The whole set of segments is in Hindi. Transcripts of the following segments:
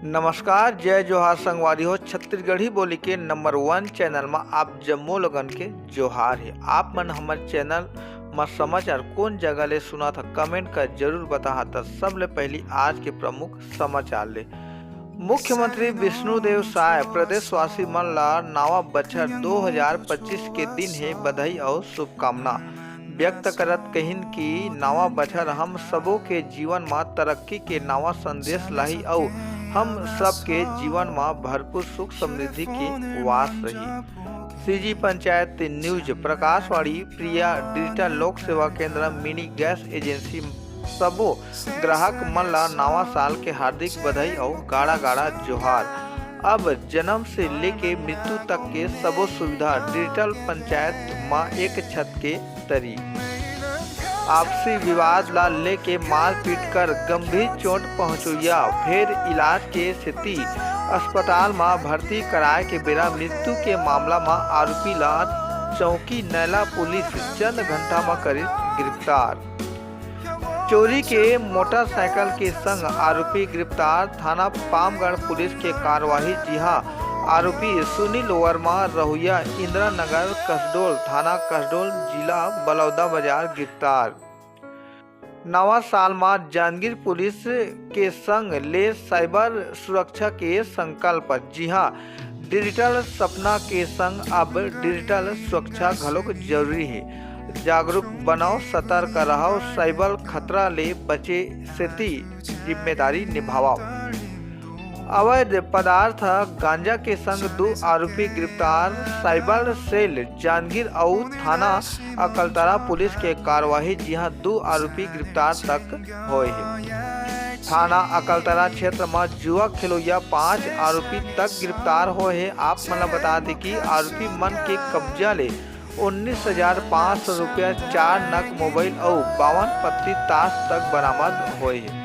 नमस्कार, जय जोहार संगवारी हो। छत्तीसगढ़ी बोली के नंबर 1 चैनल में आप जम्मो लोगन के जोहार है। आप मन हमारे चैनल में समाचार कौन जगह ले सुना था कमेंट कर जरूर बता। था सबले पहली आज के प्रमुख समाचार ले मुख्यमंत्री विष्णुदेव साय प्रदेशवासी मन ला नवा बछर 2025 के दिन है बधाई और शुभकामना व्यक्त करत कहिन कि नवा बछर हम सबों के जीवन में तरक्की के नवा संदेश लाई और हम सबके जीवन में भरपूर सुख समृद्धि के वास रही। सीजी पंचायत न्यूज, प्रकाशवाणी, प्रिया डिजिटल लोक सेवा केंद्र, मिनी गैस एजेंसी सबो ग्राहक मन ला नवा साल के हार्दिक बधाई और गाड़ा गाड़ा जोहार। अब जन्म से लेके मृत्यु तक के सबो सुविधा डिजिटल पंचायत में एक छत के तरी। आपसी विवाद ला लेके मारपीट कर गंभीर चोट पहुंचुया, फिर इलाज के स्थिति अस्पताल में भर्ती कराए के बेरा मृत्यु के मामला में आरोपी ला चौकी नैला पुलिस चंद घंटा में करी गिरफ्तार। चोरी के मोटरसाइकिल के संग आरोपी गिरफ्तार, थाना पामगढ़ पुलिस के कार्यवाही। जी हां, आरोपी सुनील वर्मा रहुया इंदिरा नगर कसडोल थाना कसडोल जिला बलौदा बाजार गिरफ्तार। नवा साल में जांजगीर पुलिस के संग ले साइबर सुरक्षा के संकल्प। जी हां, डिजिटल सपना के संग अब डिजिटल सुरक्षा घलोक जरूरी है। जागरूक बनाओ, सतर्क रहो, साइबर खतरा ले बचे सेती जिम्मेदारी निभाओ। अवैध पदार्थ गांजा के संग 2 आरोपी गिरफ्तार, साइबर सेल जांजगीर और थाना अकलतरा पुलिस के कार्यवाही। जी हां, 2 आरोपी गिरफ्तार तक हुए हैं। थाना अकलतरा क्षेत्र में जुआ खिलौया 5 आरोपी तक गिरफ्तार हुए हैं। आप मतलब बता दें कि आरोपी मन के कब्जा ले 19,500 रुपया, 4 नग मोबाइल और 52 पत्ती ताश तक बरामद हुए हैं।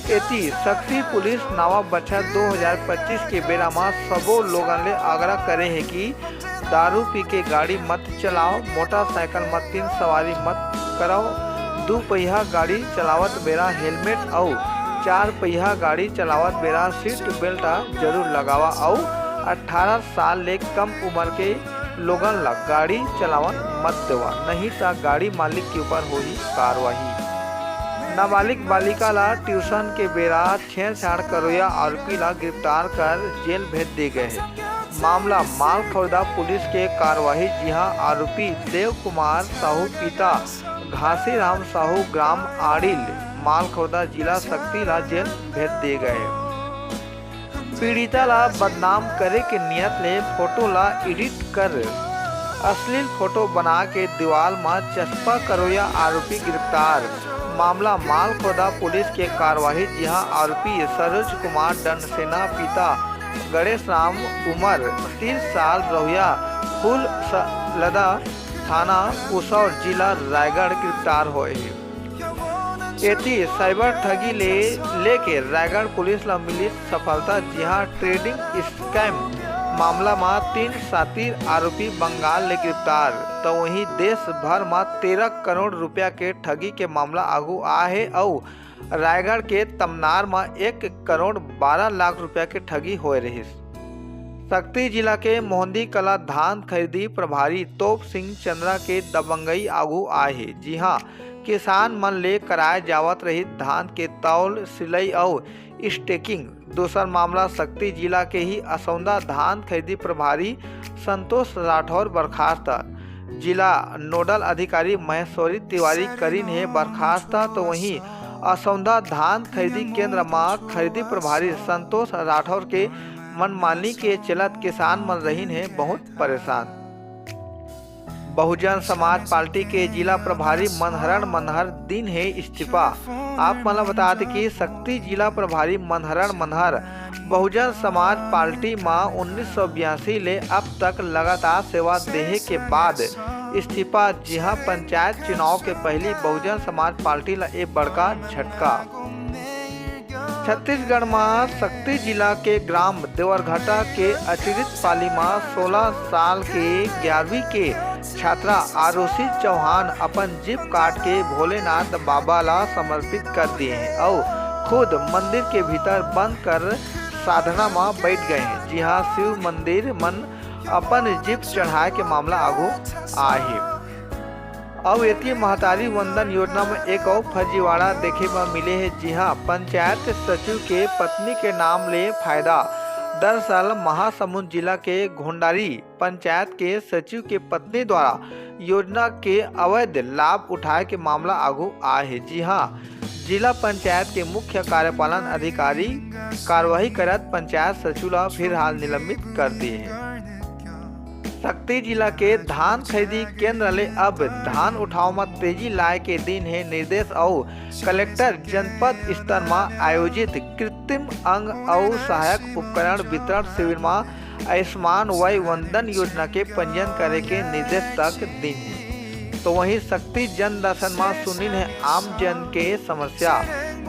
एती शक्ति पुलिस नवा बछर 2025 के बेरा में सबो लोगन ले आग्रह करे है कि दारू पी के गाड़ी मत चलाओ, मोटरसाइकिल में 3 सवारी मत कराओ, 2 पहिया गाड़ी चलावत बेरा हेलमेट और 4 पहिया गाड़ी चलावत बेरा सीट बेल्ट जरूर लगावा और 18 साल ले कम उम्र के लोगन ला गाड़ी चलावन मत देवा, नहीं तो गाड़ी मालिक के ऊपर होगी कार्रवाई। नाबालिग बालिका ला ट्यूशन के बेरा छेड़छाड़ करोया आरोपी ला गिरफ्तार कर जेल भेज दिए गए है। मामला मालखौदा पुलिस के कार्यवाही। जी हां, आरोपी देव कुमार साहू पिता घासीराम साहू ग्राम आड़िल मालखौदा जिला शक्ति ला जेल भेज दिए गए है। पीड़िता ला बदनाम करे के नियत ले फोटो ला एडिट कर अश्लील फोटो बना के दीवार में चस्पा करोया आरोपी गिरफ्तार। मामला मालखौदा पुलिस के कार्यवाही। जी हां, आरोपी सरोज कुमार दंडसेना पिता गणेश राम उम्र 30 साल रहुया फूल लदा थाना कुसौर जिला रायगढ़ गिरफ्तार हुए हैं। एती साइबर ठगी लेके रायगढ़ पुलिस ला मिली सफलता। जी हां, ट्रेडिंग स्कैम मामला में 3 सातिर आरोपी बंगाल ले गिरफ्तार। तो वहीं देश भर में 13 करोड़ रुपया के ठगी के मामला आगू आ है और रायगढ़ के तमनार में 1 करोड़ 12 लाख रुपया के ठगी हो रही। शक्ति जिला के मोहंदी कला धान खरीदी प्रभारी तोप सिंह चंद्रा के दबंगई आगू आए है। जी हाँ, किसान मन ले कराए जावत रही धान के तौल सिलाई और स्टेकिंग। दूसरा मामला शक्ति जिला के ही असौंदा धान खरीदी प्रभारी संतोष राठौर बर्खास्त। जिला नोडल अधिकारी महेश्वरी तिवारी करीन है बर्खास्त। तो वहीं असौंदा धान खरीदी केंद्र में खरीदी प्रभारी संतोष राठौर के मनमानी के चलत किसान मन रहीन है बहुत परेशान। बहुजन समाज पार्टी के जिला प्रभारी मनहर दिन है इस्तीफा। आप मला बता दें कि शक्ति जिला प्रभारी मनहर बहुजन समाज पार्टी में 1982 ले अब तक लगातार सेवा देने के बाद इस्तीफा। जी हां, पंचायत चुनाव के पहली बहुजन समाज पार्टी ला एक बड़का झटका। छत्तीसगढ़ में शक्ति जिला के ग्राम देवरघाटा के अतिरिक्त पाली में 16 साल के 11वीं के छात्रा आरुषि चौहान अपन जीप काट के भोलेनाथ बाबा ला समर्पित कर दिए हैं और खुद मंदिर के भीतर बंद कर साधना में बैठ गए हैं। जी हाँ, शिव मंदिर मन अपन जीप चढ़ाए के मामला आगू आहे। अब ये महतारी वंदन योजना में एक और फर्जीवाड़ा देखे में मिले है। जी हाँ, पंचायत सचिव के पत्नी के नाम ले फायदा। दरअसल महासमुंद जिला के घोंडारी पंचायत के सचिव के पत्नी द्वारा योजना के अवैध लाभ उठाए के मामला आगू आए है। जी हाँ, जिला पंचायत के मुख्य कार्यपालन अधिकारी कार्रवाई करत पंचायत सचिव ला फिलहाल निलंबित कर दिए हैं। शक्ति जिला के धान खरीदी केंद्र ले अब धान उठाव में तेजी लाए के दिन है। निर्देश और कलेक्टर जनपद स्तर में आयोजित कृत्रिम अंग और सहायक उपकरण वितरण शिविर में आयुष्मान वय वंदन योजना के पंजीयन करे के निर्देश तक दिन है। तो वहीं शक्ति जन दर्शन में सुनिल है आम जन के समस्या।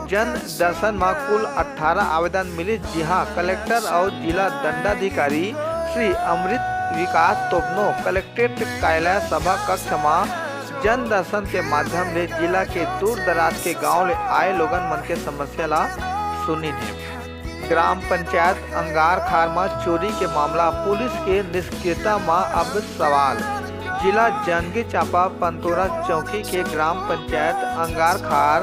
जन दर्शन में कुल 18 आवेदन मिले। जी हाँ, कलेक्टर और जिला दंडाधिकारी श्री अमृत विकास तोपनो कलेक्ट्रेट कार्यालय सभा कक्ष में जन दर्शन के माध्यम से जिला के दूर दराज के गांव ले आए लोगन मन के समस्या ला सुनी है। ग्राम पंचायत अंगार खार में चोरी के मामला, पुलिस के निष्क्रियता में अब सवाल। जिला जांजगीर चांपा पंतोरा चौकी के ग्राम पंचायत अंगार खार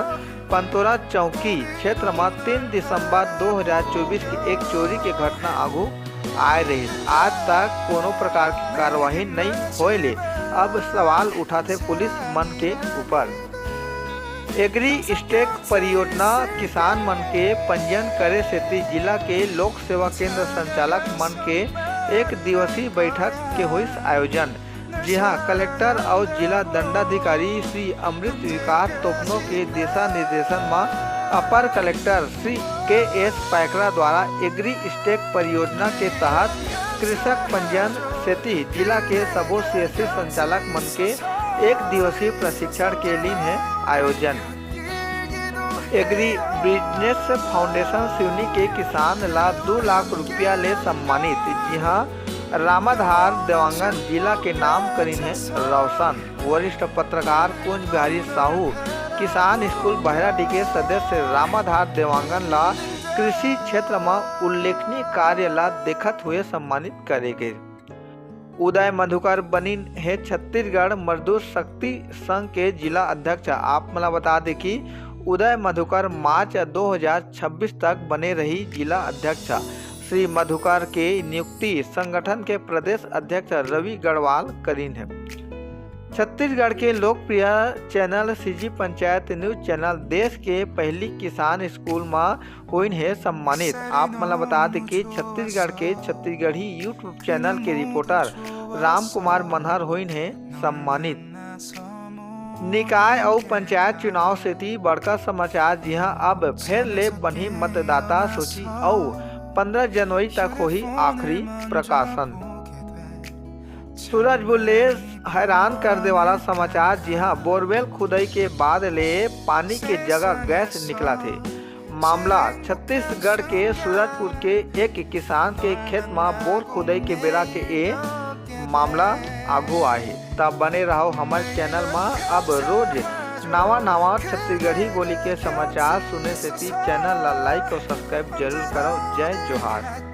पंतोरा चौकी क्षेत्र में 3 दिसंबर 2024 की एक चोरी की घटना आगू आए रही। आज तक कोनो प्रकार की कार्यवाही नहीं होले। अब सवाल उठाते पुलिस मन के ऊपर। एग्री स्टेक परियोजना किसान मन के पंजीयन करे से जिला के लोक सेवा केंद्र संचालक मन के एक दिवसीय बैठक के हुई आयोजन। जी हाँ, कलेक्टर और जिला दंडाधिकारी श्री अमृत विकास तोपनो के दिशा निर्देशन में अपर कलेक्टर श्री के.एस. पैकरा द्वारा एग्री स्टेक परियोजना के तहत कृषक पंजीयन सेती जिला के सबो सीएससी संचालक मन के एक दिवसीय प्रशिक्षण के लिए है आयोजन। एग्री बिजनेस फाउंडेशन सिवनी के किसान ला 2 लाख रुपया ले सम्मानित। जी हाँ, रामाधार देवांगन जिला के नाम करीन है रोशन। वरिष्ठ पत्रकार कुंज बिहारी साहू किसान स्कूल बहराडी के सदस्य रामाधार देवांगन ला कृषि क्षेत्र में उल्लेखनीय कार्य ला देखत हुए सम्मानित करे गए। उदय मधुकर बनी है छत्तीसगढ़ मजदूर शक्ति संघ के जिला अध्यक्ष। आप मला बता दें कि उदय मधुकर मार्च 2026 तक बने रही जिला अध्यक्ष। श्री मधुकर के नियुक्ति संगठन के प्रदेश अध्यक्ष रवि गढ़वाल करीन है। छत्तीसगढ़ के लोकप्रिय channel CG panchayat news channel देश के पहली किसान स्कूल में हुई है सम्मानित। आप मला बता दें कि छत्तीसगढ़ के छत्तीसगढ़ी यूट्यूब चैनल के रिपोर्टर राम कुमार मनहर हुई है सम्मानित। निकाय और पंचायत चुनाव से थी बड़का समाचार। जी हाँ, अब फिर ले बनी मतदाता सूची और 15 जनवरी तक हुई आखिरी प्रकाशन। सूरज बुल्ले हैरान कर दे वाला समाचार। जी हाँ, बोरवेल खुदाई के बाद ले पानी के जगह गैस निकला थे। मामला छत्तीसगढ़ के सूरजपुर के एक किसान के खेत में बोर खुदाई के बेरा के ए मामला आगू आए। तब बने रहो हमारे चैनल में। अब रोज नवा छत्तीसगढ़ी बोली के समाचार सुने से चैनल ला लाइक और सब्सक्राइब जरूर करो। जय जोहार।